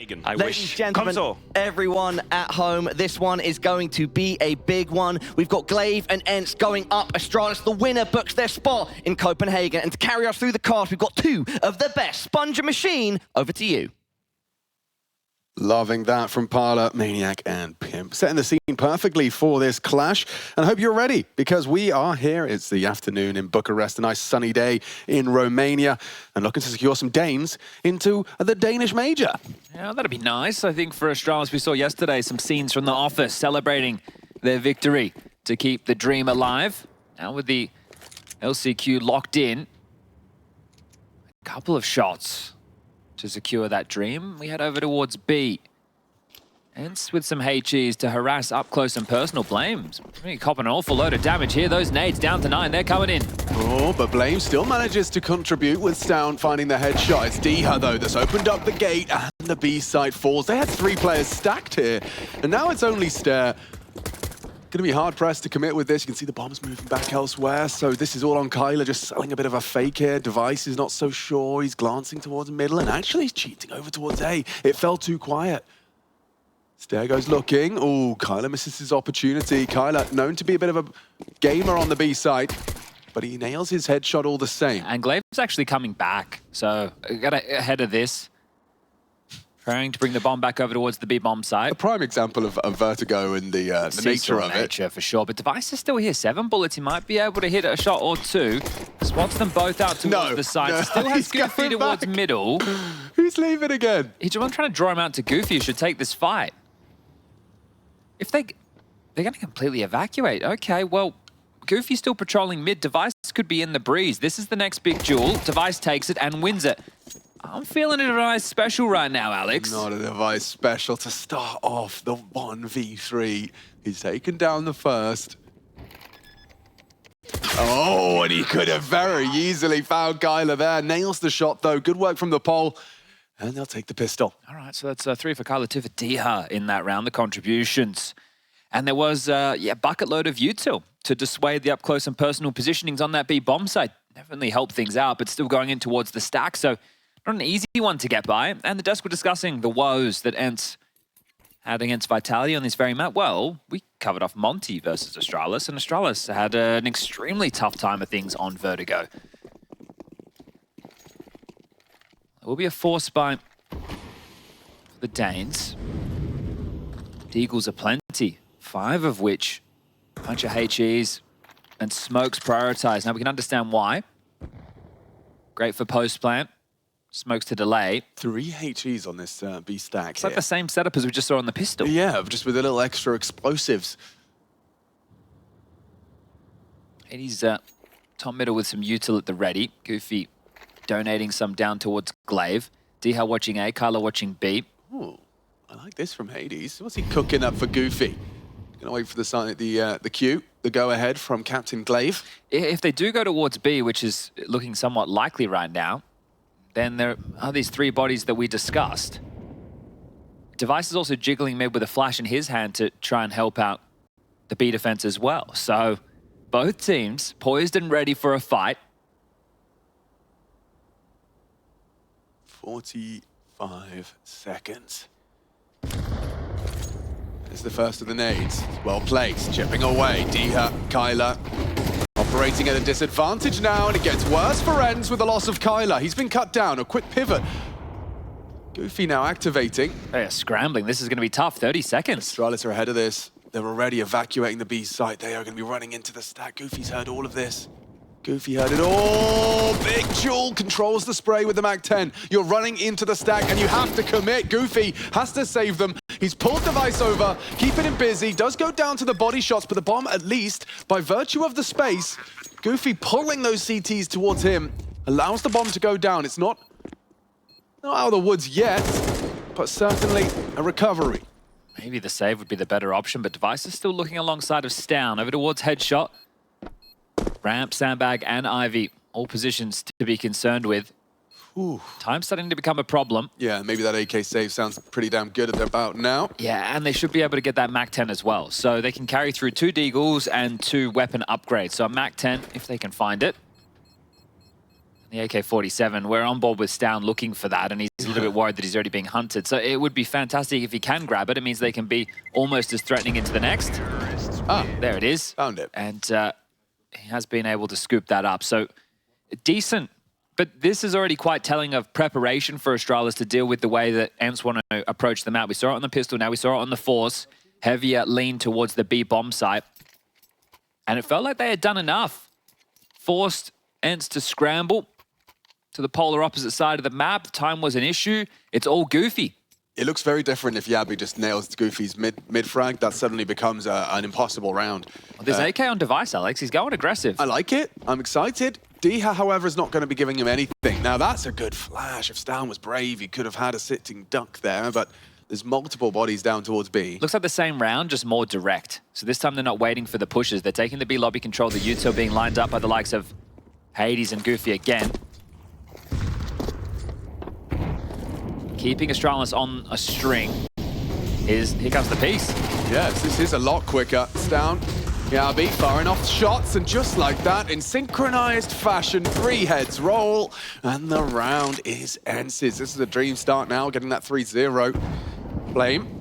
Ladies and gentlemen, everyone at home, this one is going to be a big one. We've got Glaive and ENCE going up. Astralis, the winner, books their spot in Copenhagen. And to carry us through the cast, we've got two of the best. Sponge and Machine, over to you. Loving that from Parla, Maniac and Pimp. Setting the scene perfectly for this clash. And I hope you're ready, because we are here. It's the afternoon in Bucharest, a nice sunny day in Romania, and looking to secure some Danes into the Danish Major. Yeah, that'd be nice. I think for Astralis, we saw yesterday some scenes from the office celebrating their victory to keep the dream alive. Now with the LCQ locked in, a couple of shots to secure that dream. We head over towards B. ENCE with some HEs to harass up close and personal. Blames really copping an awful load of damage here. Those nades down to 9, they're coming in. Oh, but Blame still manages to contribute with Stound finding the headshot. It's dycha, though, that's opened up the gate, and the B side falls. They had 3 players stacked here, and now it's only Stare. Going to be hard-pressed to commit with this. You can see the bombs moving back elsewhere, so this is all on Kylar, just selling a bit of a fake here. Device is not so sure. He's glancing towards middle, and actually he's cheating over towards A. It fell too quiet. Stare goes looking. Oh, Kylar misses his opportunity. Kylar, known to be a bit of a gamer on the B side, but he nails his headshot all the same. And Glaive's actually coming back, so got ahead of this. Trying to bring the bomb back over towards the B bomb side. A prime example of Vertigo and the nature of it. For sure, but Device is still here. 7 bullets, he might be able to hit a shot or 2. Spots them both out towards the side. No, Still has Goofy towards middle. Who's leaving again? I'm trying to draw him out to Goofy, who should take this fight. If they're going to completely evacuate. Okay, well, Goofy's still patrolling mid. Device could be in the breeze. This is the next big duel. Device takes it and wins it. I'm feeling a Device special right now, Alex. Not a Device special to start off the 1v3. He's taken down the first. Oh, and he could have very easily found Kylar there. Nails the shot, though. Good work from the pole. And they'll take the pistol. All right, so that's 3 for Kylar, 2 for dycha in that round, the contributions. And there was, a bucket load of util to dissuade the up-close and personal positionings on that B bomb side. Definitely helped things out, but still going in towards the stack, so not an easy one to get by. And the desk were discussing the woes that ENCE had against Vitality on this very map. Well, we covered off Monte versus Astralis, and Astralis had an extremely tough time of things on Vertigo. There will be a force by the Danes. Deagles are plenty, 5 of which a bunch of HEs and smokes prioritized. Now we can understand why. Great for post plant. Smokes to delay. 3 HEs on this B stack. It's like the same setup as we just saw on the pistol. Yeah, just with a little extra explosives. He's top middle with some util at the ready. Goofy donating some down towards Glaive. dycha watching A, Kylar watching B. Ooh, I like this from Hades. What's he cooking up for Goofy? Gonna wait for the cue, the go-ahead from Captain Glaive. If they do go towards B, which is looking somewhat likely right now, then there are these 3 bodies that we discussed. Device is also jiggling mid with a flash in his hand to try and help out the B defense as well. So both teams poised and ready for a fight. 45 seconds. There's the first of the nades. Well placed, chipping away. dycha, Kylar. Operating at a disadvantage now, and it gets worse for ENCE with the loss of Kylar. He's been cut down, a quick pivot. Goofy now activating. They are scrambling. This is going to be tough. 30 seconds. Astralis are ahead of this. They're already evacuating the B site. They are going to be running into the stack. Goofy's heard all of this. Goofy heard it all. Big Jewel controls the spray with the MAC-10. You're running into the stack and you have to commit. Goofy has to save them. He's pulled Device over, keeping him busy. Does go down to the body shots, but the bomb, at least, by virtue of the space, Goofy pulling those CTs towards him, allows the bomb to go down. It's not out of the woods yet, but certainly a recovery. Maybe the save would be the better option, but Device is still looking alongside of Stound. Over towards Headshot. Ramp, Sandbag, and Ivy, all positions to be concerned with. Ooh. Time's starting to become a problem. Yeah, maybe that AK save sounds pretty damn good at about now. Yeah, and they should be able to get that MAC-10 as well. So they can carry through 2 Deagles and 2 weapon upgrades. So a MAC-10, if they can find it. The AK-47, we're on board with Stown looking for that, and he's a little bit worried that he's already being hunted. So it would be fantastic if he can grab it. It means they can be almost as threatening into the next. Ah, there it is. Found it. And he has been able to scoop that up. So decent. But this is already quite telling of preparation for Astralis to deal with the way that ENCE want to approach the map. We saw it on the pistol, now we saw it on the Force. Heavier lean towards the B bomb site. And it felt like they had done enough. Forced ENCE to scramble to the polar opposite side of the map. Time was an issue. It's all Goofy. It looks very different if Yabi just nails Goofy's mid-frag. That suddenly becomes an impossible round. Well, there's AK on device, Alex. He's going aggressive. I like it. I'm excited. dycha, however, is not going to be giving him anything. Now, that's a good flash. If Stown was brave, he could have had a sitting duck there, but there's multiple bodies down towards B. Looks like the same round, just more direct. So this time they're not waiting for the pushes. They're taking the B lobby control. The util being lined up by the likes of Hades and Goofy again. Keeping Astralis on a string is, here comes the piece. Yes, this is a lot quicker. Stown, Yabi firing off shots, and just like that, in synchronized fashion, 3 heads roll, and the round is ENCE's. This is a dream start now, getting that 3-0. Flame.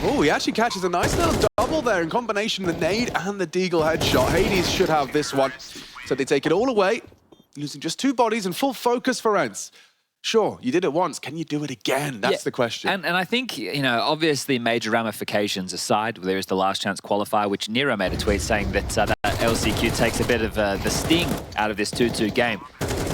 Oh, he actually catches a nice little double there in combination, the nade and the deagle headshot. Hades should have this one. So they take it all away, losing just 2 bodies and full focus for ENCE. Sure, you did it once. Can you do it again? That's the question. And I think, you know, obviously major ramifications aside, there is the last chance qualifier, which Nero made a tweet saying that that LCQ takes a bit of the sting out of this 2-2 game.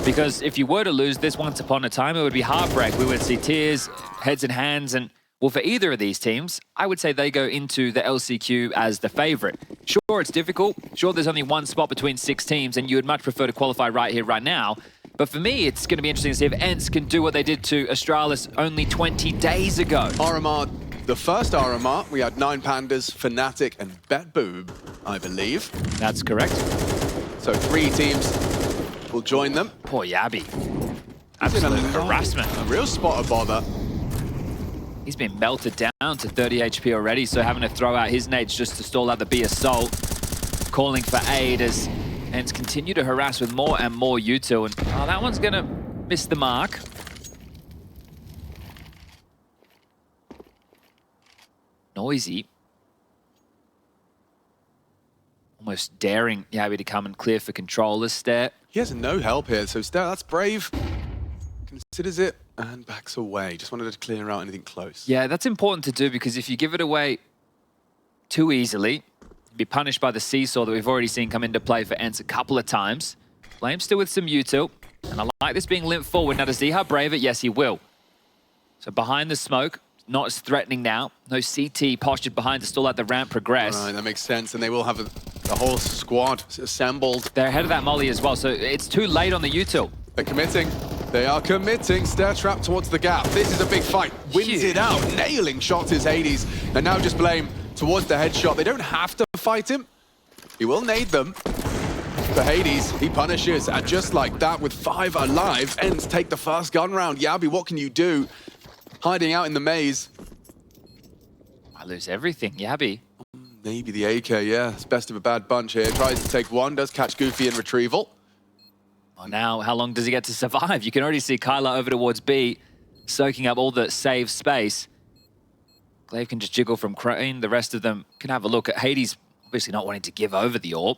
Because if you were to lose this once upon a time, it would be heartbreak. We would see tears, heads and hands, and well, for either of these teams, I would say they go into the LCQ as the favorite. Sure, it's difficult. Sure, there's only 1 spot between 6 teams, and you would much prefer to qualify right here, right now. But for me, it's going to be interesting to see if ENCE can do what they did to Astralis only 20 days ago. RMR, the first RMR, we had 9 Pandas, Fnatic, and BetBoob, I believe. That's correct. So 3 teams will join them. Poor Yabi. Absolute harassment. A real spot of bother. He's been melted down to 30 HP already, so having to throw out his nades just to stall out the B assault. Calling for aid as ENCE continue to harass with more and more util, and oh, that one's gonna miss the mark. Noisy. Almost daring Yabi to come and clear for control. Stare. He has no help here, so Stare, that's brave. Considers it and backs away. Just wanted to clear out anything close. Yeah, that's important to do, because if you give it away too easily, be punished by the seesaw that we've already seen come into play for ENCE a couple of times. Flame still with some util, and I like this being limped forward. Now, does dycha brave it? Yes, he will. So behind the smoke, not as threatening now. No CT postured behind to stall out the ramp progress. All right, that makes sense, and they will have the whole squad assembled. They're ahead of that molly as well, so it's too late on the util. They're committing. They are committing. Stare trap towards the gap. This is a big fight. Wins it out. Nailing shots is Hades. And now just blame towards the headshot. They don't have to fight him. He will nade them. For Hades, he punishes. And just like that, with 5 alive, ENCE take the first gun round. Yabi, what can you do? Hiding out in the maze. I lose everything, Yabi. Maybe the AK, yeah. It's best of a bad bunch here. Tries to take one, does catch Goofy in retrieval. Well, now, how long does he get to survive? You can already see Kylar over towards B, soaking up all the save space. Glaive can just jiggle from Crane. The rest of them can have a look at Hades, obviously not wanting to give over the AWP.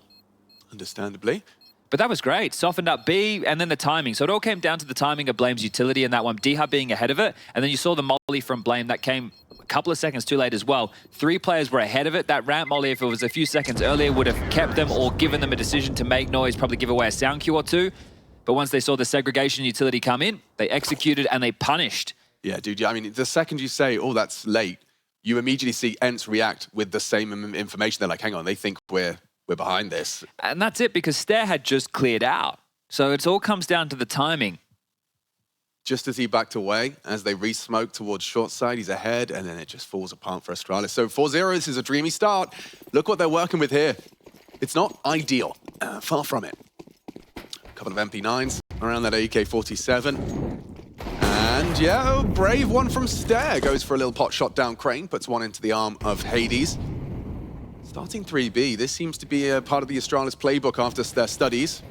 Understandably. But that was great. Softened up B, and then the timing. So it all came down to the timing of Blame's utility in that one. dycha being ahead of it, and then you saw the molly from Blame. That came a couple of seconds too late as well. 3 players were ahead of it. That ramp molly, if it was a few seconds earlier, would have kept them or given them a decision to make noise, probably give away a sound cue or 2. But once they saw the segregation utility come in, they executed and they punished. Yeah, dude, I mean, the second you say, oh, that's late, you immediately see ENCE react with the same information. They're like, hang on, they think we're behind this. And that's it, because Stare had just cleared out. So it all comes down to the timing. Just as he backed away, as they re-smoke towards short side, he's ahead, and then it just falls apart for Astralis. So 4-0, this is a dreamy start. Look what they're working with here. It's not ideal, far from it. A couple of MP9s around that AK-47. And yeah, brave one from Stare. Goes for a little pot shot down Crane, puts one into the arm of Hades. Starting 3B, this seems to be a part of the Astralis playbook after their studies.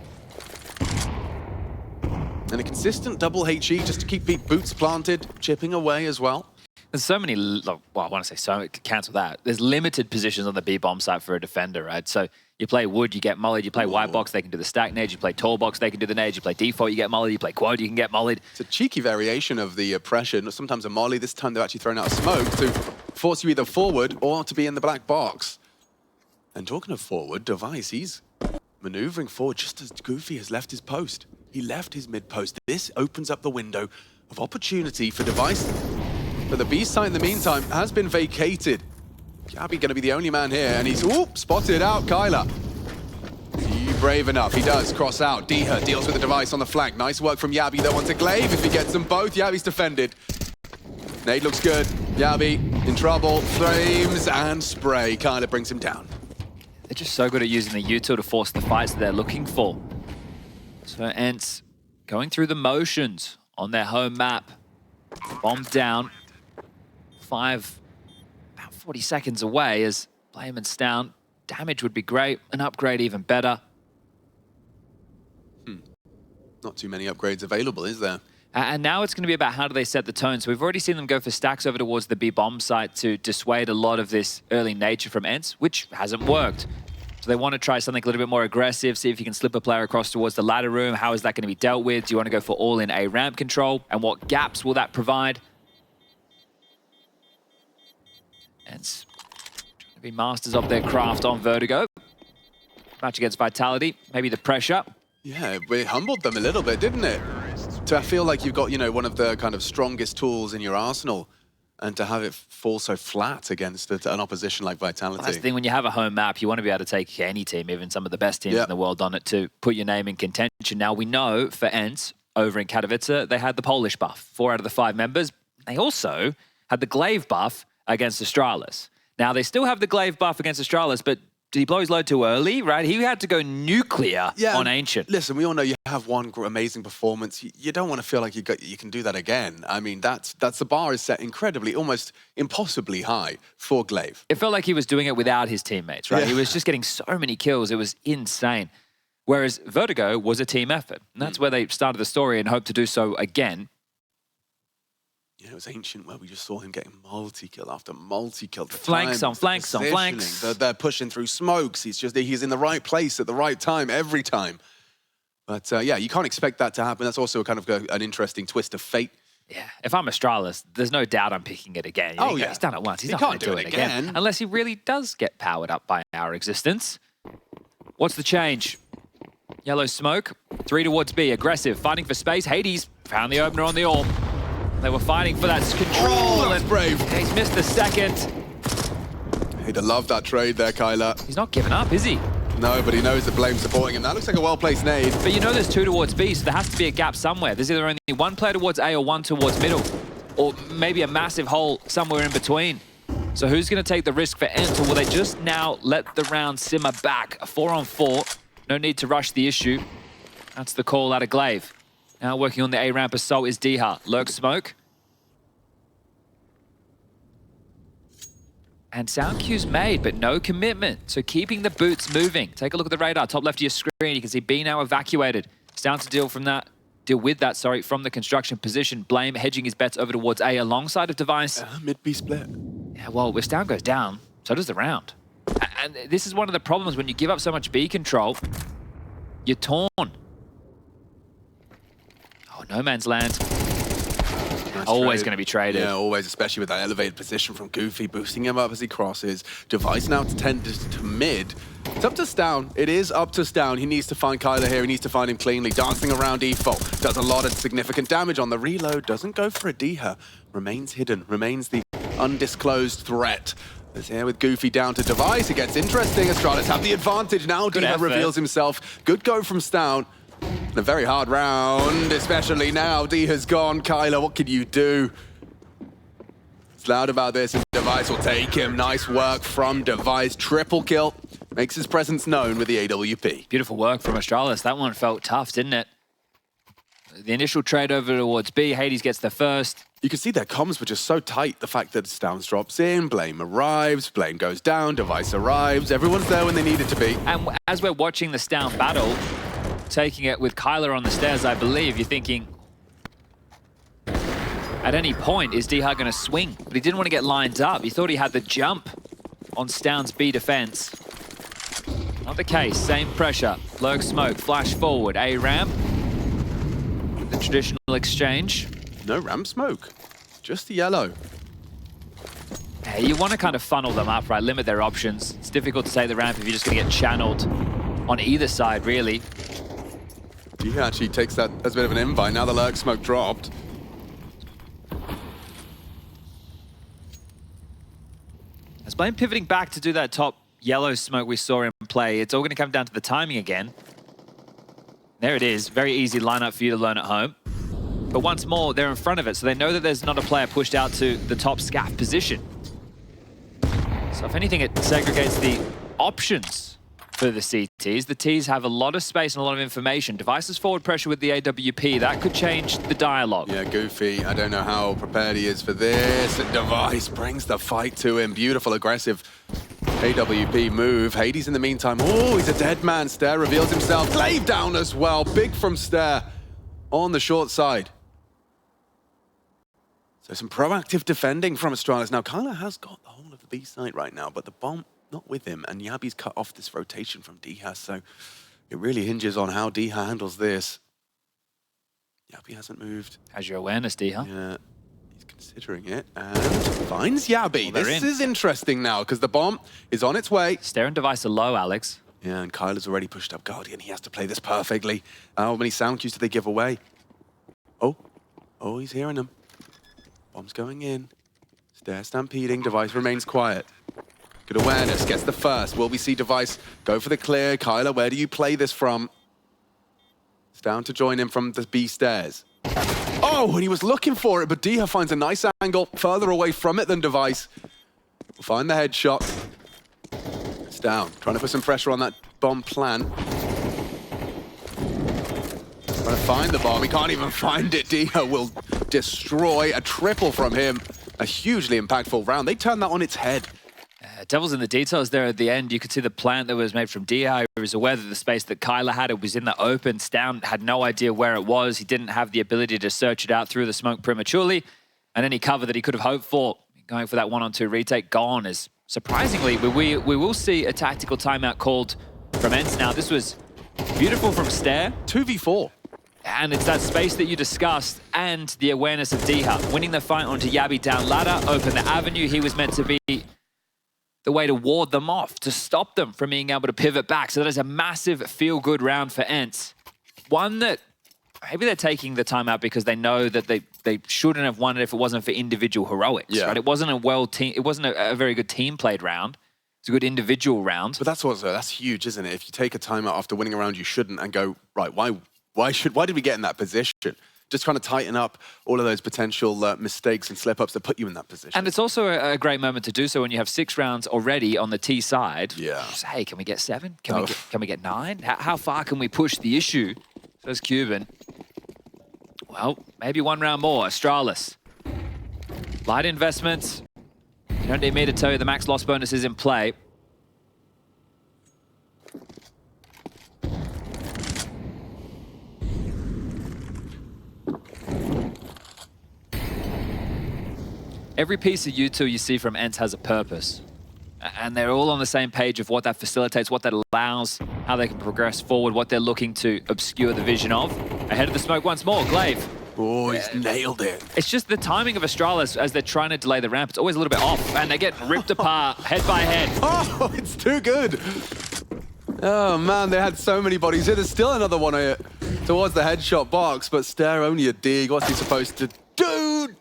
And a consistent double HE just to keep boots planted, chipping away as well. There's so many, well, I want to say so, cancel that. There's limited positions on the B bomb site for a defender, right? So you play wood, you get mollied. You play white box, they can do the stack nade. You play tall box, they can do the nade. You play default, you get mollied. You play quad, you can get mollied. It's a cheeky variation of the pressure. Sometimes a molly, this time they're actually throwing out smoke to force you either forward or to be in the black box. And talking of forward, Device, he's maneuvering forward just as Goofy has left his post. He left his mid post. This opens up the window of opportunity for Device. But the B site in the meantime has been vacated. Yabi going to be the only man here, and he's spotted out Kylar. He brave enough, he does cross out. dycha deals with the Device on the flank. Nice work from Yabi though onto Glaive. If he gets them both, Yabi's defended. Nade looks good. Yabi in trouble, flames and spray. Kylar brings him down. They're just so good at using the util to force the fights that they're looking for. So ENCE going through the motions on their home map. Bomb down. About 40 seconds away as Blayman's down. Damage would be great, an upgrade even better. Not too many upgrades available, is there? And now it's going to be about how do they set the tone. So we've already seen them go for stacks over towards the B bomb site to dissuade a lot of this early nature from ENCE, which hasn't worked. So they want to try something a little bit more aggressive, see if you can slip a player across towards the ladder room. How is that going to be dealt with? Do you want to go for all-in A ramp control? And what gaps will that provide? ENCE trying to be masters of their craft on Vertigo. Match against Vitality, maybe the pressure. Yeah, it humbled them a little bit, didn't it? To feel like you've got, you know, one of the kind of strongest tools in your arsenal, and to have it fall so flat against an opposition like Vitality. Well, that's the thing, when you have a home map, you want to be able to take any team, even some of the best teams in the world on it, to put your name in contention. Now, we know for ENCE, over in Katowice, they had the Polish buff, 4 out of the 5 members. They also had the Glaive buff against Astralis. Now, they still have the Glaive buff against Astralis, but did he blow his load too early, right? He had to go nuclear on Ancient. Listen, we all know you have one amazing performance. You don't want to feel like you can do that again. I mean, that's the bar is set incredibly, almost impossibly high for Glaive. It felt like he was doing it without his teammates, right? Yeah. He was just getting so many kills. It was insane. Whereas Vertigo was a team effort. And that's where they started the story and hope to do so again. Yeah, it was Ancient where we just saw him getting multi-kill after multi-kill. Flanks on flanks on flanks. They're pushing through smokes. He's in the right place at the right time every time. But yeah, you can't expect that to happen. That's also kind of an interesting twist of fate. Yeah, if I'm Astralis, there's no doubt I'm picking it again. Oh, yeah. He's done it once. He's not going to do it again. Unless he really does get powered up by our existence. What's the change? Yellow smoke. 3 towards B. Aggressive. Fighting for space. Hades found the opener on the orb. They were fighting for that control. Oh, that's brave. He's missed the second. He'd have loved that trade there, Kylar. He's not giving up, is he? No, but he knows that Blame's supporting him. That looks like a well-placed nade. But you know there's 2 towards B, so there has to be a gap somewhere. There's either only 1 player towards A or 1 towards middle. Or maybe a massive hole somewhere in between. So who's going to take the risk for ENCE, or will they just now let the round simmer back? A 4-on-4. No need to rush the issue. That's the call out of Glaive. Now working on the A-ramp assault is dycha. Lurk smoke. And sound cue's made, but no commitment. So keeping the boots moving. Take a look at the radar, top left of your screen. You can see B now evacuated. It's down to deal with that, from the construction position. Blame hedging his bets over towards A alongside of Device. Mid-B split. Yeah, well, if Down goes down, so does the round. And this is one of the problems when you give up so much B control. You're torn. Oh, no man's land. Always going to be traded. Yeah, always, especially with that elevated position from Goofy, boosting him up as he crosses. Device now to tend to mid. It's up to Stown. It is up to Stown. He needs to find Kylar here. He needs to find him cleanly. Dancing around default. Does a lot of significant damage on the reload. Doesn't go for a dycha. Remains hidden. Remains the undisclosed threat. It's here with Goofy down to Device. It gets interesting. Astralis have the advantage now. dycha reveals himself. Good go from Stown. A very hard round, especially now. dycha's gone. Kylar, what can you do? It's loud about this, and Device will take him. Nice work from Device. Triple kill. Makes his presence known with the AWP. Beautiful work from Astralis. That one felt tough, didn't it? The initial trade over towards B. Hades gets the first. You can see their comms were just so tight. The fact that Stowns drops in, Blame arrives, Blame goes down, Device arrives. Everyone's there when they needed to be. And as we're watching the Stown battle, taking it with Kylar on the stairs, I believe. You're thinking, at any point, is dycha going to swing? But he didn't want to get lined up. He thought he had the jump on Stound's B defense. Not the case. Same pressure. Lurk smoke. Flash forward. A ramp. The traditional exchange. No ramp smoke. Just the yellow. Yeah, you want to kind of funnel them up, right? Limit their options. It's difficult to take the ramp if you're just going to get channeled on either side, really. He actually takes that as a bit of an invite. Now the lurk smoke dropped. As Blame pivoting back to do that top yellow smoke we saw him play, it's all going to come down to the timing again. There it is. Very easy lineup for you to learn at home. But once more, they're in front of it, so they know that there's not a player pushed out to the top scaff position. So if anything, it segregates the options for the CTs. The Ts have a lot of space and a lot of information. Device's forward pressure with the AWP, that could change the dialogue. Yeah, Goofy, I don't know how prepared he is for this. Device brings the fight to him. Beautiful, aggressive AWP move. Hades in the meantime, oh, he's a dead man. Stair reveals himself. Glaive down as well. Big from Stair on the short side. So some proactive defending from Astralis. Now, Kylar has got the whole of the B site right now, but the bomb not with him, and Yabi's cut off this rotation from dycha, so it really hinges on how dycha handles this. Yabi hasn't moved. Has your awareness, dycha? Yeah, he's considering it, and finds Yabi. Well, this is interesting now, because the bomb is on its way. Stair and Device are low, Alex. Yeah, and Kylar's already pushed up Guardian. He has to play this perfectly. How many sound cues do they give away? Oh, he's hearing them. Bomb's going in. Stair stampeding. Device remains quiet. Good awareness. Gets the first. Will we see Device go for the clear? Kylar, where do you play this from? It's down to join him from the B stairs. Oh, and he was looking for it, but dycha finds a nice angle further away from it than Device. We'll find the headshot. It's down. Trying to put some pressure on that bomb plan. Trying to find the bomb. He can't even find it. dycha will destroy a triple from him. A hugely impactful round. They turned that on its head. Devil's in the details there at the end. You could see the plant that was made from dycha. He was aware that the space that Kylar had, it was in the open. Stound had no idea where it was. He didn't have the ability to search it out through the smoke prematurely. And any cover that he could have hoped for, going for that 1-on-2 retake, gone. As surprisingly, we will see a tactical timeout called from ENCE now. This was beautiful from Stair. 2v4. And it's that space that you discussed and the awareness of dycha. Winning the fight onto Yabi down ladder, open the avenue. He was meant to be the way to ward them off, to stop them from being able to pivot back. So that is a massive feel-good round for ENCE. One that maybe they're taking the timeout because they know that they shouldn't have won it if it wasn't for individual heroics. Yeah. Right? It wasn't a very good team-played round. It's a good individual round. But that's huge, isn't it? If you take a timeout after winning a round you shouldn't and go, right, why did we get in that position? Just trying to tighten up all of those potential mistakes and slip-ups that put you in that position. And it's also a great moment to do so when you have 6 rounds already on the T side. Yeah. Just, hey, can we get 7? Can we get 9? How far can we push the issue? Says Cuban. Well, maybe 1 round more. Astralis. Light investments. You don't need me to tell you the max loss bonus is in play. Every piece of util you see from ENCE has a purpose. And they're all on the same page of what that facilitates, what that allows, how they can progress forward, what they're looking to obscure the vision of. Ahead of the smoke once more, Glaive. Oh, he's nailed it. It's just the timing of Astralis as they're trying to delay the ramp. It's always a little bit off, and they get ripped apart head by head. Oh, it's too good. Oh, man, they had so many bodies here. There's still another one towards the headshot box, but Stair only a dig. What's he supposed to do?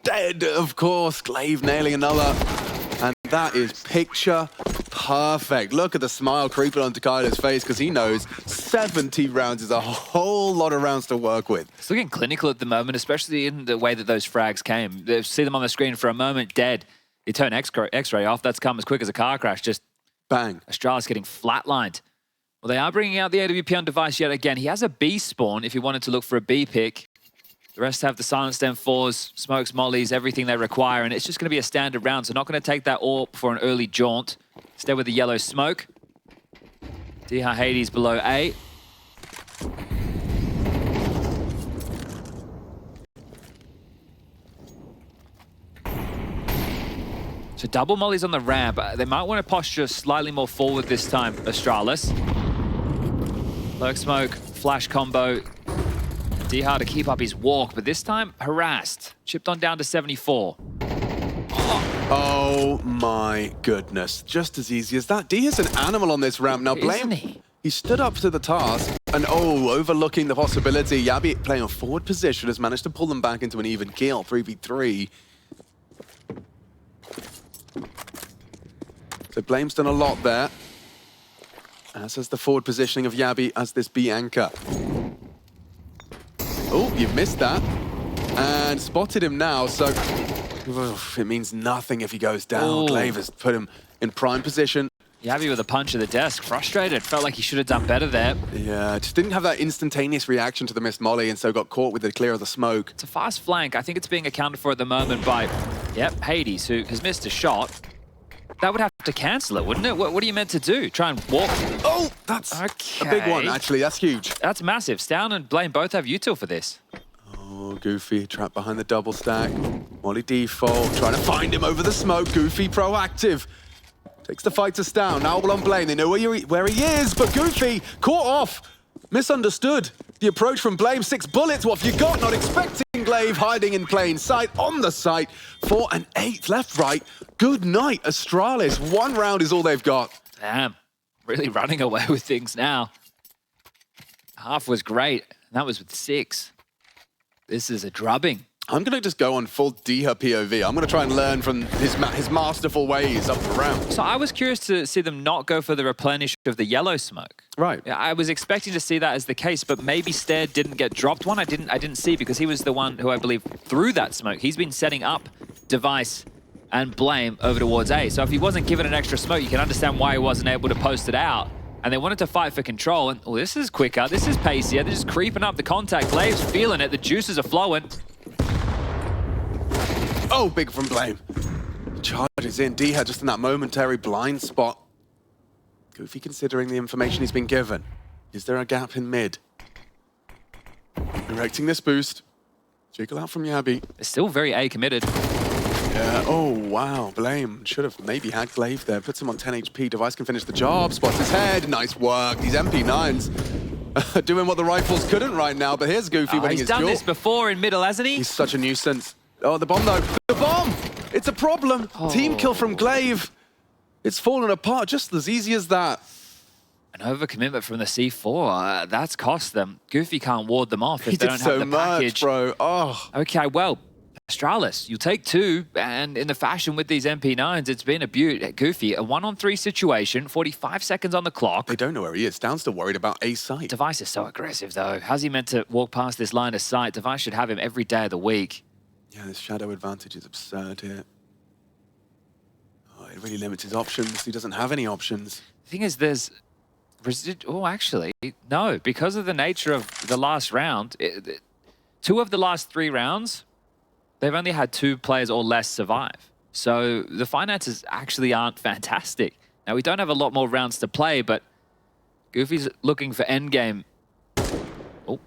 Dead, of course. Glaive nailing another. And that is picture perfect. Look at the smile creeping onto Kylar's face because he knows 70 rounds is a whole lot of rounds to work with. It's looking clinical at the moment, especially in the way that those frags came. They see them on the screen for a moment, dead. You turn X-ray off, that's come as quick as a car crash. Just bang. Astralis getting flatlined. Well, they are bringing out the AWP on Device yet again. He has a B spawn if he wanted to look for a B pick. The rest have the Silent Stem 4s, smokes, mollies, everything they require, and it's just going to be a standard round, so not going to take that AWP for an early jaunt. Stay with the yellow smoke. dycha Hades below A. So double mollies on the ramp. They might want to posture slightly more forward this time, Astralis. Lurk smoke, flash combo. dycha to keep up his walk, but this time harassed. Chipped on down to 74. Oh my goodness. Just as easy as that. dycha's an animal on this ramp. Now Blame, he stood up to the task and overlooking the possibility. Yabi playing a forward position has managed to pull them back into an even kill, 3v3. So Blame's done a lot there. As is the forward positioning of Yabi as this B anchor. Oh, you've missed that. And spotted him now, so it means nothing if he goes down. Glaive has put him in prime position. Yabi with a punch at the desk, frustrated. Felt like he should have done better there. Yeah, just didn't have that instantaneous reaction to the missed molly and so got caught with the clear of the smoke. It's a fast flank. I think it's being accounted for at the moment by, Hades, who has missed a shot. That would have to cancel it, wouldn't it? What are you meant to do? Try and walk? Oh, that's a big one, actually. That's huge. That's massive. Stown and Blame both have util for this. Oh, Goofy trapped behind the double stack. Molly default, trying to find him over the smoke. Goofy proactive. Takes the fight to Stown. Now all on Blame. They know where he is, but Goofy caught off. Misunderstood. The approach from Blame. 6 bullets. What have you got? Not expecting Glaive hiding in plain sight. On the site. 4 and 8. Left, right. Good night, Astralis. 1 round is all they've got. Damn. Really running away with things now. Half was great. And that was with 6. This is a drubbing. I'm going to just go on full dycha POV. I'm going to try and learn from his masterful ways up the ramp. So I was curious to see them not go for the replenish of the yellow smoke. Right. Yeah, I was expecting to see that as the case, but maybe Stair didn't get dropped one. I didn't see because he was the one who I believe threw that smoke. He's been setting up Device and Blame over towards A. So if he wasn't given an extra smoke, you can understand why he wasn't able to post it out. And they wanted to fight for control. And this is quicker. This is pacier. They're just creeping up the contact. Glaive's feeling it. The juices are flowing. Oh, big from Blame. Charges in. dycha just in that momentary blind spot. Goofy considering the information he's been given. Is there a gap in mid? Directing this boost. Jiggle out from Yabi. They're still very A committed. Yeah, oh wow, Blame should have maybe had Glaive there. Puts him on 10 HP. Device can finish the job. Spots his head. Nice work. These MP9s doing what the rifles couldn't right now. But here's Goofy winning his duel. He's done this before in middle, hasn't he? He's such a nuisance. Oh, the bomb though. The bomb! It's a problem. Team kill from Glaive. It's fallen apart just as easy as that. An overcommitment from the C4. That's cost them. Goofy can't ward them off if they don't have the package. Bro. Oh. Okay, well, Astralis, you take 2, and in the fashion with these MP9s, it's been a beaut. Goofy, a 1-on-3 situation, 45 seconds on the clock. They don't know where he is. Down's still worried about A site. Device is so aggressive, though. How's he meant to walk past this line of sight? Device should have him every day of the week. Yeah, this shadow advantage is absurd here. Oh, it really limits his options. He doesn't have any options. The thing is, there's... Oh, actually, no. Because of the nature of the last round, 2 of the last 3 rounds, they've only had 2 players or less survive. So the finances actually aren't fantastic. Now, we don't have a lot more rounds to play, but Goofy's looking for endgame. Oh,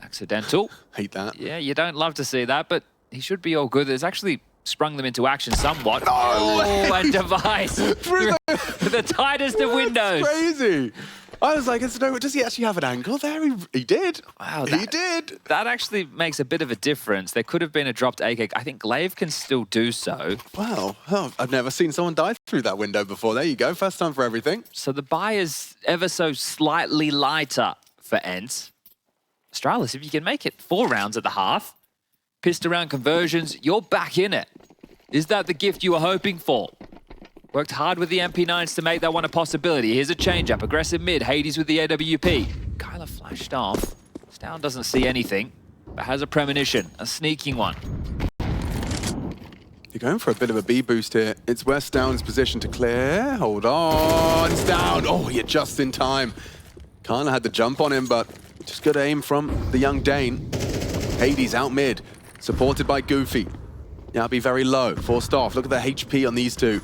accidental. Hate that. Yeah, you don't love to see that, but he should be all good. It's actually sprung them into action somewhat. Oh, and Device through the tightest of windows. That's crazy. I was like, does he actually have an angle there? He did. Wow, he did. That actually makes a bit of a difference. There could have been a dropped AK. I think Glaive can still do so. Wow. Oh, I've never seen someone die through that window before. There you go. First time for everything. So the buy is ever so slightly lighter for ENCE. Astralis, if you can make it 4 rounds at the half, pissed around conversions, you're back in it. Is that the gift you were hoping for? Worked hard with the MP9s to make that one a possibility. Here's a change-up. Aggressive mid. Hades with the AWP. Kylar flashed off. Stown doesn't see anything, but has a premonition. A sneaking one. You're going for a bit of a B boost here. It's where Stown's position to clear. Hold on. Stown. Oh, he adjusts in time. Kylar had the jump on him, but just good aim from the young Dane. Hades out mid. Supported by Goofy. Yabi very low. Forced off. Look at the HP on these 2.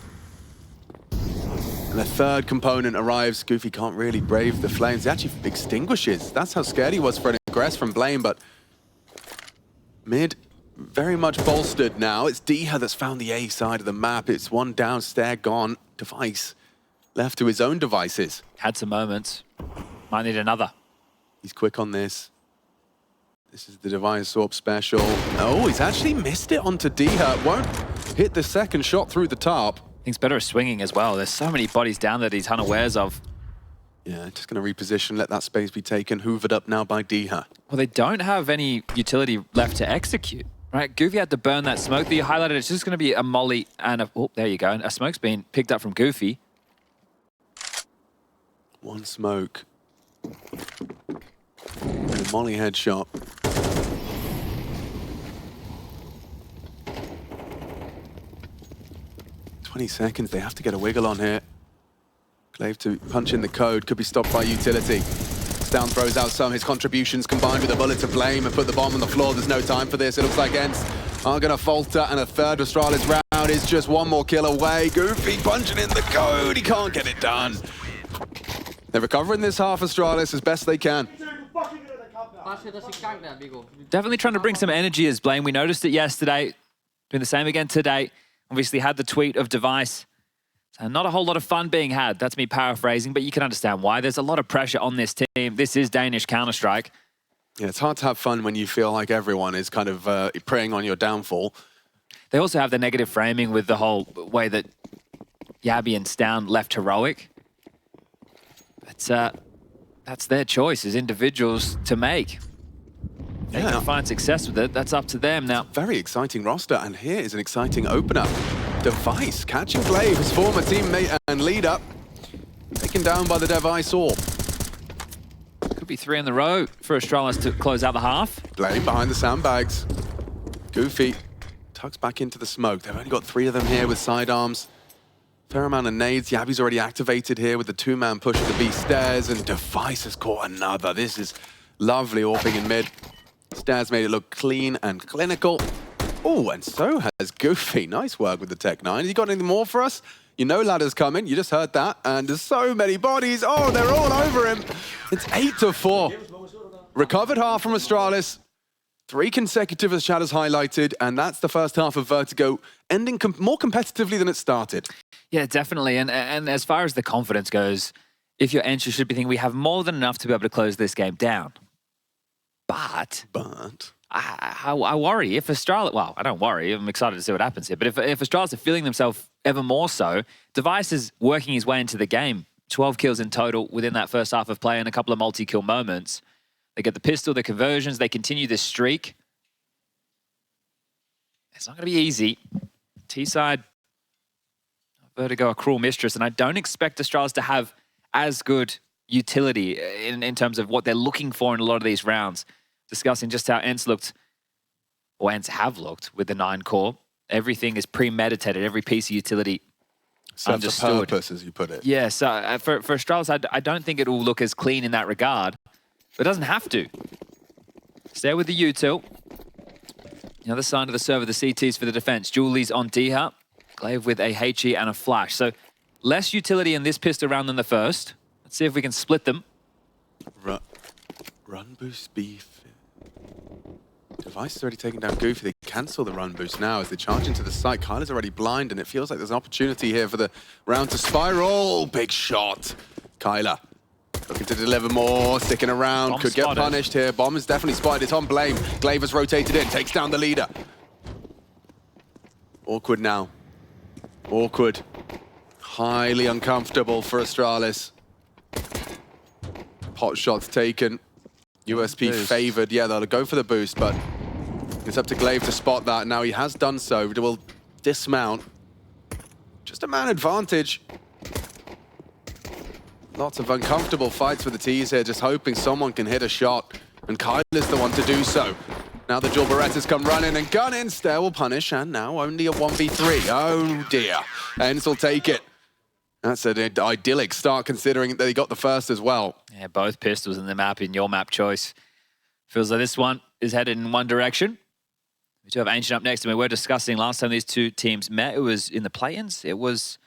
And the 3rd component arrives. Goofy can't really brave the flames. He actually extinguishes. That's how scared he was for an aggress from Blame, but mid, very much bolstered now. It's dycha that's found the A side of the map. It's one down, Stair gone. Device left to his own devices. Had some moments. Might need another. He's quick on this. This is the Device Swap special. Oh, he's actually missed it onto dycha. Won't hit the second shot through the top. Things better at swinging as well. There's so many bodies down there that he's unawares of. Yeah, just going to reposition, let that space be taken. Hoovered up now by dycha. Well, they don't have any utility left to execute, right? Goofy had to burn that smoke that you highlighted. It's just going to be a molly and a... Oh, there you go. A smoke's been picked up from Goofy. One smoke. And a molly headshot. "20 seconds, they have to get a wiggle on here. Glaive to punch in the code, could be stopped by utility. Down throws out some, his contributions combined with a bullet to blame and put the bomb on the floor. There's no time for this. It looks like ENCE are going to falter, and a third Astralis round is just one more kill away. Goofy punching in the code, he can't get it done. They're recovering this half, Astralis, as best they can. Definitely trying to bring some energy as Blame. We noticed it yesterday. Doing the same again today. Obviously had the tweet of Device. So not a whole lot of fun being had. That's me paraphrasing, but you can understand why. There's a lot of pressure on this team. This is Danish Counter-Strike. Yeah, it's hard to have fun when you feel like everyone is kind of preying on your downfall. They also have the negative framing with the whole way that Yabby and Stown left heroic. But that's their choice as individuals to make. They can find success with it. That's up to them now. Very exciting roster, and here is an exciting opener. Device catching Glaive, his former teammate and leader, taken down by the Device Orb. Could be 3 in a row for Astralis to close out the half. Glaive behind the sandbags. Goofy tucks back into the smoke. They've only got 3 of them here with sidearms. Fair amount of nades. Yabby's already activated here with the 2-man push of the B stairs, and Device has caught another. This is lovely AWPing in mid. Stairs made it look clean and clinical. Oh, and so has Goofy. Nice work with the Tech 9. Has he got anything more for us? You know ladder's coming. You just heard that. And there's so many bodies. Oh, they're all over him. It's 8-4. Recovered half from Astralis. 3 consecutive, as Chad has highlighted. And that's the first half of Vertigo, ending more competitively than it started. Yeah, definitely. And as far as the confidence goes, if you're ENCE, you should be thinking we have more than enough to be able to close this game down. But I worry if Astralis, well, I don't worry, I'm excited to see what happens here, but if Astralis are feeling themselves ever more so, Device is working his way into the game. 12 kills in total within that first half of play and a couple of multi-kill moments. They get the pistol, the conversions, they continue this streak. It's not going to be easy. T-side, Vertigo, a cruel mistress, and I don't expect Astralis to have as good utility in terms of what they're looking for in a lot of these rounds. Discussing just how ENCE looked, or ENCE have looked with the 9 core. Everything is premeditated, every piece of utility understood. Serves a purpose, as you put it. Yeah, so for Astralis, I don't think it will look as clean in that regard, but it doesn't have to. Stay with the util. The other side of the server, the CTs for the defense. Julie's on dycha. Glaive with a HE and a flash. So less utility in this pistol round than the first. Let's see if we can split them. Run boost beef. Device is already taking down Goofy. They cancel the run boost now as they charge into the site. Kylar's already blind, and it feels like there's an opportunity here for the round to spiral. Big shot. Kylar looking to deliver more, sticking around. Bomb Could spotted. get punished here. Bomb is definitely spotted. It's on Blame. Glaive has rotated in, takes down the leader. Awkward now. Awkward. Highly uncomfortable for Astralis. Pot shots taken. USP Boost. favored. Yeah, they'll go for the boost, but it's up to Glaive to spot that. Now he has done so. He will dismount. Just a man advantage. Lots of uncomfortable fights for the T's here, just hoping someone can hit a shot. And Kylar's the one to do so. Now the dual Berettas come running and gun in. Stair will punish, and now only a 1v3. Oh dear. ENCE will take it. That's an idyllic start considering that he got the first as well. Yeah, both pistols in the map, in your map choice. Feels like this one is headed in one direction. We do have Ancient up next, and we were discussing last time these two teams met. It was in the play-ins. It was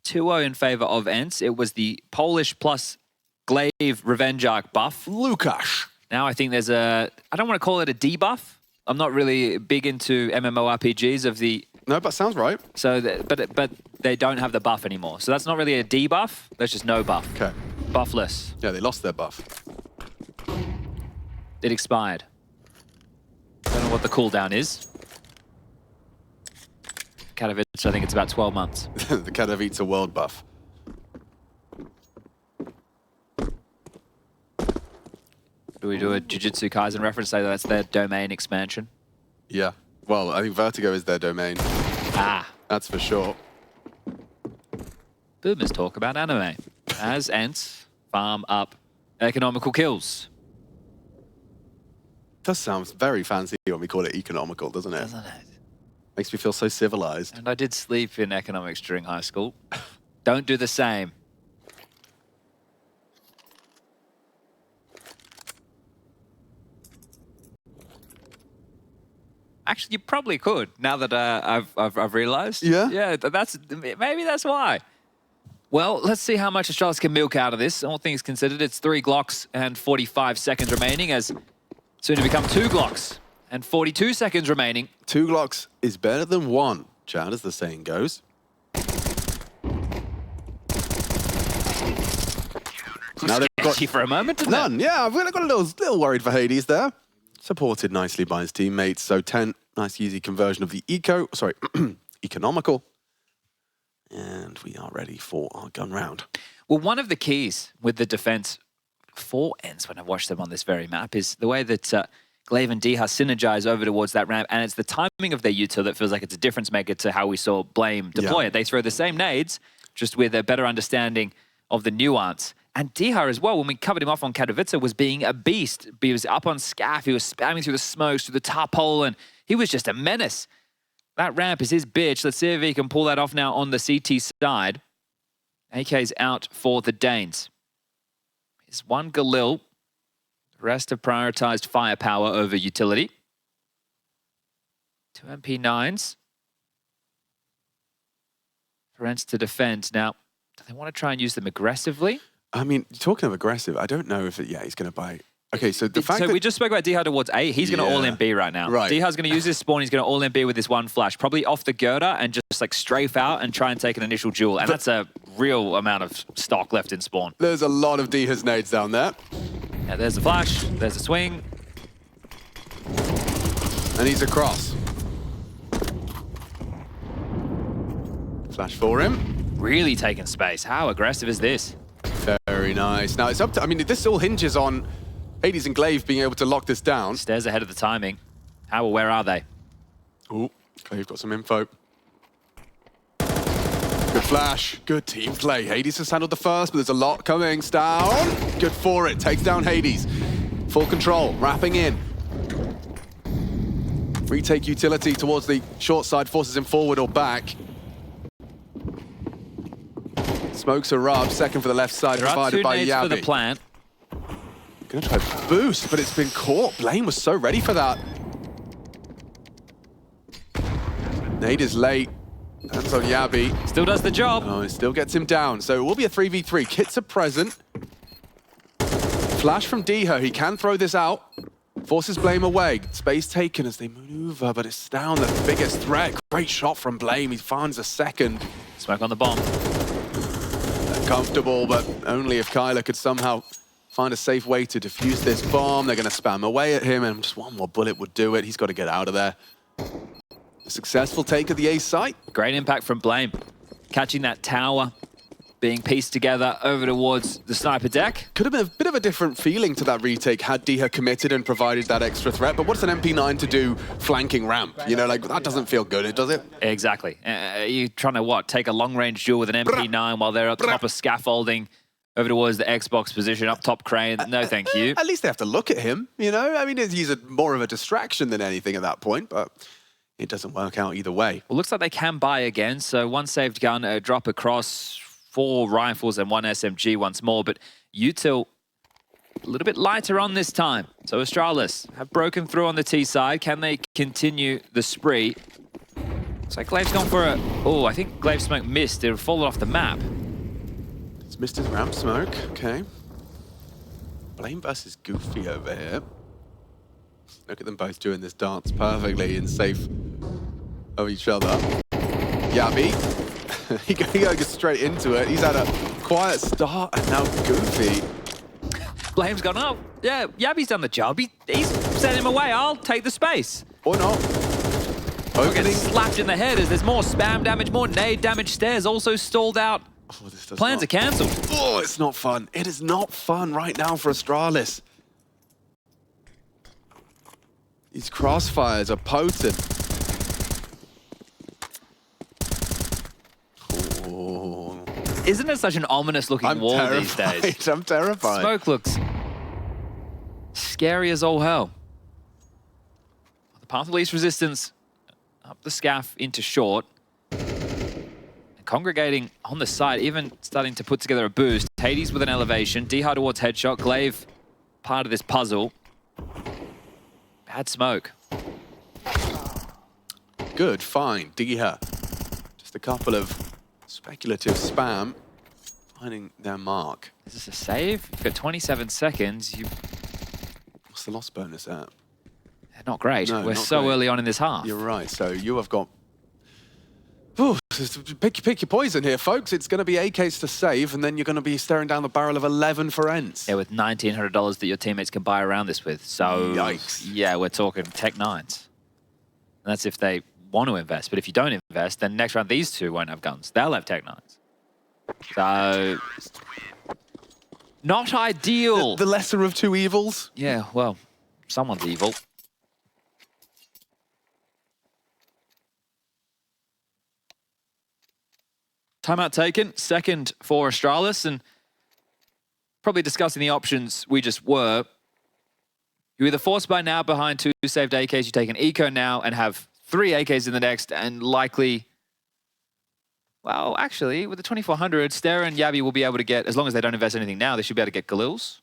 2-0 in favor of ENCE. It was the Polish plus Glaive Revenge Arc buff. Lukasz. Now I think there's a, I don't want to call it a debuff, I'm not really big into MMORPGs of the... No, but sounds right. So, but they don't have the buff anymore. So that's not really a debuff. That's just no buff. Okay. Buffless. Yeah, they lost their buff. It expired. Don't know what the cooldown is. Katowice, I think it's about 12 months. The Katowice world buff. Do we do a Jujutsu Kaisen reference? Say that's their domain expansion? Yeah. Well, I think Vertigo is their domain. Ah. That's for sure. Boomers talk about anime. As ENCE farm up economical kills. Does sound very fancy when we call it economical, doesn't it? Doesn't it? Makes me feel so civilized. And I did sleep in economics during high school. Don't do the same. Actually, you probably could. Now that I've realised. Yeah. Yeah. Maybe that's why. Well, let's see how much Astralis can milk out of this. All things considered, it's 3 Glocks and 45 seconds remaining, as soon to become 2 Glocks and 42 seconds remaining. 2 Glocks is better than 1, Chad, as the saying goes. Now they've got Sketchy for a moment, didn't none. Yeah, I've got a little worried for Hades there. Supported nicely by his teammates. So 10, nice easy conversion of the economical. And we are ready for our gun round. Well, one of the keys with the defense for ENCE, when I watched them on this very map, is the way that Glaive and dycha synergize over towards that ramp, and it's the timing of their util that feels like it's a difference maker to how we saw Blame deploy it. They throw the same nades, just with a better understanding of the nuance. And dycha as well, when we covered him off on Katowice, was being a beast. He was up on Scaff, he was spamming through the smokes, through the top hole, and he was just a menace. That ramp is his bitch. Let's see if he can pull that off now on the CT side. AK's out for the Danes. Here's one Galil. The rest have prioritized firepower over utility. 2 MP9s. For ENCE to defend. Now, do they want to try and use them aggressively? I mean, talking of aggressive, I don't know if he's going to buy... Okay, so the fact that... we just spoke about dycha towards A. He's going to all-in B right now. Right. dycha's going to use his spawn. He's going to all-in B with this one flash. Probably off the girder and just like strafe out and try and take an initial duel. And that's a real amount of stock left in spawn. There's a lot of dycha's nades down there. Yeah, there's the flash. There's the swing. And he's across. Flash for him. Really taking space. How aggressive is this? Very nice. Now, it's up to... I mean, this all hinges on Hades and Glaive being able to lock this down. Stairs ahead of the timing. How or where are they? Ooh, Glaive got some info. Good flash. Good team play. Hades has handled the first, but there's a lot coming. Down. Good for it. Takes down Hades. Full control. Wrapping in. Retake utility towards the short side. Forces him forward or back. Smokes are up. Second for the left side. Provided by Yabi. For the plant. Gonna try boost, but it's been caught. Blame was so ready for that. Nade is late. That's on Yabi. Still does the job. Oh, it still gets him down. So it will be a 3v3. Kits are present. Flash from dycha. He can throw this out. Forces Blame away. Space taken as they maneuver, but it's down the biggest threat. Great shot from Blame. He finds a second. Smoke on the bomb. Comfortable, but only if Kylar could somehow find a safe way to defuse this bomb. They're going to spam away at him, and just one more bullet would do it. He's got to get out of there. A successful take of the A site. Great impact from Blame. Catching that tower, being pieced together over towards the sniper deck. Could have been a bit of a different feeling to that retake had dycha committed and provided that extra threat. But what's an MP9 to do flanking ramp? You know, like, that doesn't feel good, does it? Exactly. You're trying to, what, take a long-range duel with an MP9 while they're up top of scaffolding over towards the Xbox position, up top crane. No, thank you. At least they have to look at him, you know? I mean, he's more of a distraction than anything at that point, but it doesn't work out either way. Well, looks like they can buy again. So one saved gun, a drop across, 4 rifles and 1 SMG once more. But util a little bit lighter on this time. So Astralis have broken through on the T side. Can they continue the spree? Looks like Glaive's gone for a... Oh, I think Glaive smoke missed. It fallen off the map. It's missed his ramp smoke. Okay. Blame versus Goofy over here. Look at them both doing this dance perfectly and safe of each other. Yabi, he goes straight into it. He's had a quiet start and now Goofy. Blame's gone up. Yeah, Yabi's done the job. He's sent him away. I'll take the space. Or not. Getting slapped in the head as there's more spam damage, more nade damage. Stairs also stalled out. Oh, this does Plans not... are cancelled. Oh, it's not fun. It is not fun right now for Astralis. These crossfires are potent. Oh. Isn't it such an ominous looking wall these days? I'm terrified. Smoke looks scary as all hell. The path of least resistance up the scaff into short. And congregating on the side, even starting to put together a boost. Hades with an elevation, dycha towards headshot, Glaive part of this puzzle. Bad smoke. Good, fine, dycha. Just a couple of speculative spam finding their mark. Is this a save? You've got 27 seconds. What's the loss bonus at? Not great. No, We're not so great. early on in this half. You're right, so you have got... Ooh, pick your poison here, folks. It's going to be AKs to save, and then you're going to be staring down the barrel of 11 for ENCE. Yeah, with $1,900 that your teammates can buy around this with. So, yikes. Yeah, we're talking Tech 9s. And that's if they want to invest. But if you don't invest, then next round these two won't have guns. They'll have Tech 9s. So, not ideal. The lesser of two evils? Yeah, well, someone's evil. Timeout taken, second for Astralis, and probably discussing the options we just were. You're either forced by now behind 2 saved AKs, you take an eco now and have 3 AKs in the next, and likely, well, actually, with the 2400, Ster and Yabi will be able to get, as long as they don't invest anything now, they should be able to get Galils.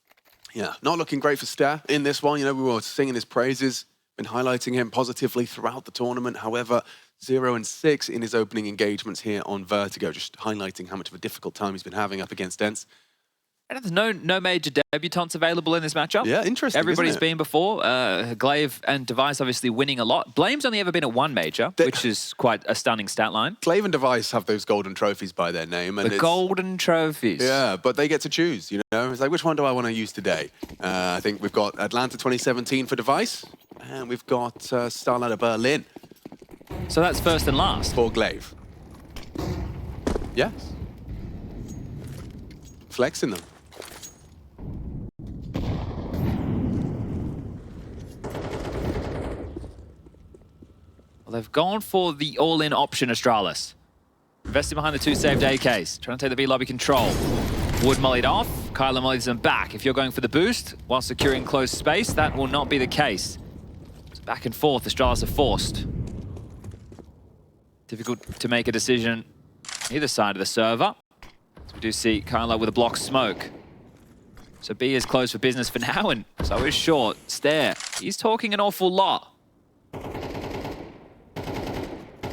Yeah, not looking great for Ster in this one. You know, we were singing his praises, been highlighting him positively throughout the tournament. However, 0 and 6 in his opening engagements here on Vertigo, just highlighting how much of a difficult time he's been having up against ENCE. And there's no major debutants available in this matchup. Yeah, interesting. Everybody's been before. Glaive and Device obviously winning a lot. Blame's only ever been at 1 major, which is quite a stunning stat line. Glaive and Device have those golden trophies by their name. And the golden trophies. Yeah, but they get to choose, you know? It's like, which one do I want to use today? I think we've got Atlanta 2017 for Device, and we've got Starlight of Berlin. So that's first and last. For Glaive. Yes. Flexing them. Well, they've gone for the all-in option, Astralis. Investing behind the 2 saved AKs. Trying to take the B lobby control. Wood mollied off. Kylar mollies them back. If you're going for the boost while securing close space, that will not be the case. So back and forth, Astralis are forced. Difficult to make a decision either side of the server. So we do see Kylar with a block smoke. So B is closed for business for now, and so is short. Stare. He's talking an awful lot.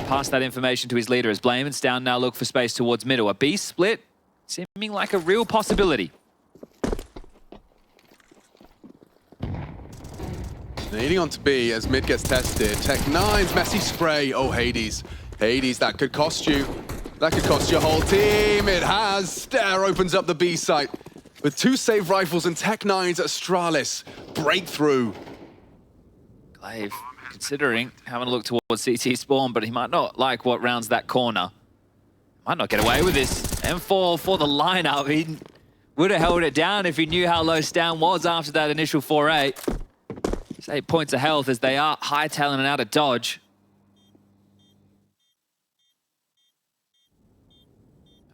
Pass that information to his leader as Blame and Stown now look for space towards middle. A B split seeming like a real possibility. Leading on to B as mid gets tested. Tech 9's messy spray. Oh, Hades. Hades, that could cost you. That could cost your whole team. It has. Stare opens up the B site with 2 save rifles and Tech 9's Astralis. Breakthrough. Glaive considering having a look towards CT spawn, but he might not like what rounds that corner. Might not get away with this. M4 for the lineup. He would have held it down if he knew how low Stown was after that initial foray. It's 8 points of health as they are hightailing and out of dodge.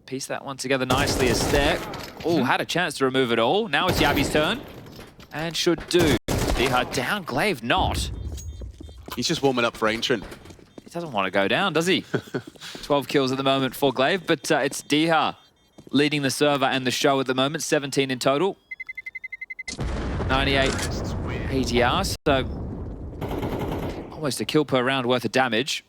Piece that one together nicely as Stare. Oh, had a chance to remove it all. Now it's Yabi's turn. And should do. dycha down, Glaive not. He's just warming up for Ancient. He doesn't want to go down, does he? 12 kills at the moment for Glaive, but it's dycha leading the server and the show at the moment. 17 in total. 98 ATR, so almost a kill per round worth of damage.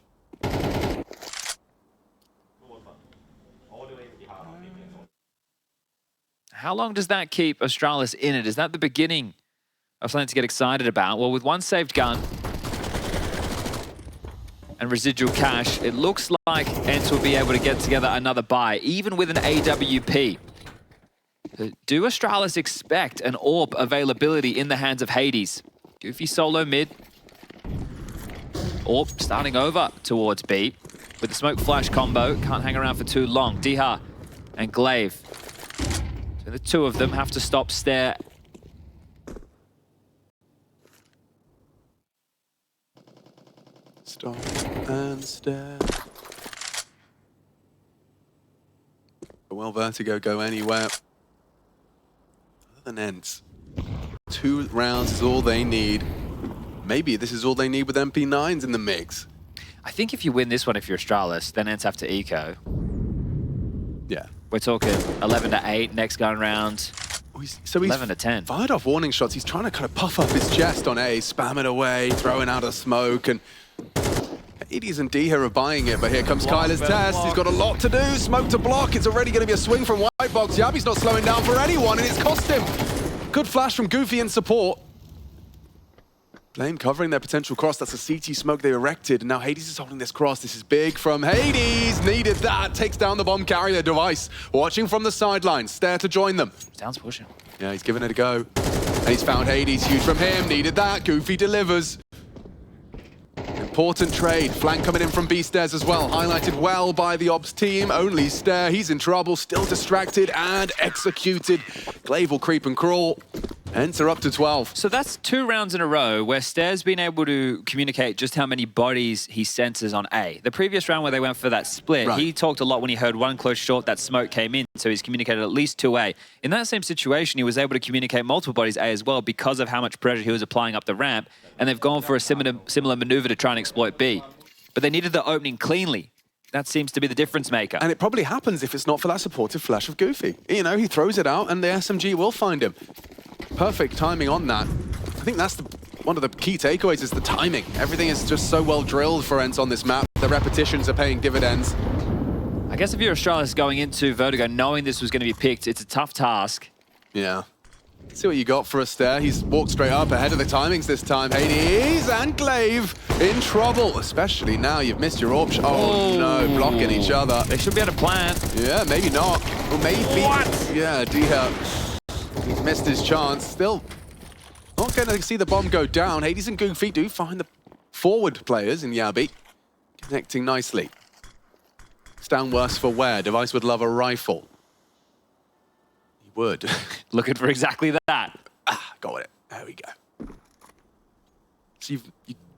How long does that keep Astralis in it? Is that the beginning of something to get excited about. Well, with one saved gun and residual cash, it looks like ENCE will be able to get together another buy, even with an AWP. Do Astralis expect an AWP availability in the hands of Hades? Goofy solo mid. AWP starting over towards B with the smoke flash combo. Can't hang around for too long. dycha and Glaive. So the two of them have to stop stare. Stop and stare. Will Vertigo go anywhere other than ENCE? 2 rounds is all they need. Maybe this is all they need with MP9s in the mix. I think if you win this one, if you're Astralis, then ENCE have to eco. Yeah. We're talking 11 to 8 next gun round. So he's 11 to 10. Fired off warning shots. He's trying to kind of puff up his chest on A, spam it away, throwing out a smoke, and Hades and dycha are buying it, but here comes Kylar's test. He's got a lot to do. Smoke to block. It's already going to be a swing from White Box. Yabi's not slowing down for anyone, and it's cost him. Good flash from Goofy in support. Flame covering their potential cross. That's a CT smoke they erected, and now Hades is holding this cross. This is big from Hades. Needed that. Takes down the bomb carrier device. Watching from the sidelines. Stare to join them. Down's pushing. Yeah, he's giving it a go. And he's found Hades. Huge from him. Needed that. Goofy delivers. Important trade. Flank coming in from B stairs as well. Highlighted well by the ops team. Only Stare. He's in trouble. Still distracted and executed. Glaive will creep and crawl. ENCE are up to 12. So that's 2 rounds in a row where Stare's been able to communicate just how many bodies he senses on A. The previous round where they went for that split, he talked a lot when he heard one close short, that smoke came in, so he's communicated at least 2A. In that same situation, he was able to communicate multiple bodies A as well because of how much pressure he was applying up the ramp, and they've gone for a similar maneuver to try and exploit B. But they needed the opening cleanly. That seems to be the difference maker. And it probably happens if it's not for that supportive flash of Goofy. You know, he throws it out and the SMG will find him. Perfect timing on that. I think that's one of the key takeaways is the timing. Everything is just so well drilled for ENCE on this map. The repetitions are paying dividends. I guess if you're Astralis going into Vertigo knowing this was going to be picked, it's a tough task. Yeah. See what you got for us there. He's walked straight up ahead of the timings this time. Hades and Glaive in trouble, especially now you've missed your option. Oh no, blocking each other. They should be able to plant. Yeah, maybe not. Or maybe. What? Yeah, dycha. He's missed his chance. Still not going to see the bomb go down. Hades and Goofy do find the forward players in Yabi. Connecting nicely. It's down worse for wear. Device would love a rifle. Would. Looking for exactly that. Got it. There we go. So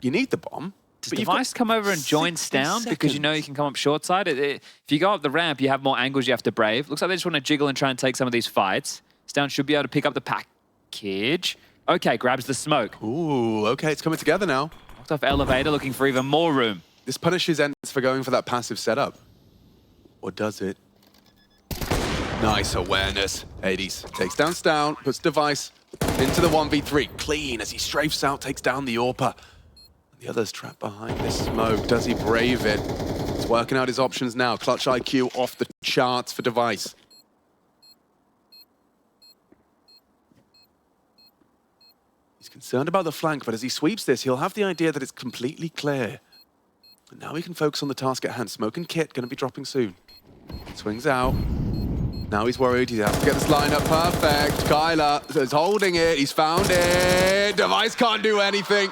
you need the bomb. Does Device come over and join down because you know you can come up short side? If you go up the ramp, you have more angles you have to brave. Looks like they just want to jiggle and try and take some of these fights. Down should be able to pick up the package. Okay, grabs the smoke. Ooh, okay, it's coming together now. Knocked off elevator, looking for even more room. This punishes ENCE for going for that passive setup. Or does it? Nice awareness. Hades takes down, puts Device into the 1v3. Clean as he strafes out, takes down the AWPer. The other's trapped behind this smoke. Does he brave it? He's working out his options now. Clutch IQ off the charts for Device. He's concerned about the flank, but as he sweeps this, he'll have the idea that it's completely clear. And now he can focus on the task at hand. Smoke and Kit going to be dropping soon. Swings out. Now he's worried. He has to get this lineup perfect. Kylar is holding it. He's found it. Device can't do anything.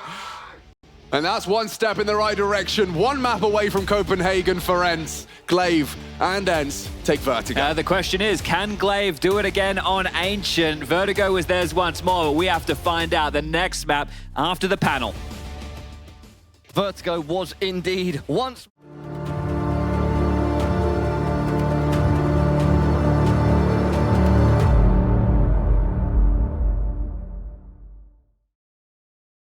And that's one step in the right direction. One map away from Copenhagen for ENCE. Glaive and ENCE take Vertigo. The question is, can Glaive do it again on Ancient? Vertigo was theirs once more, but we have to find out the next map after the panel. Vertigo was indeed once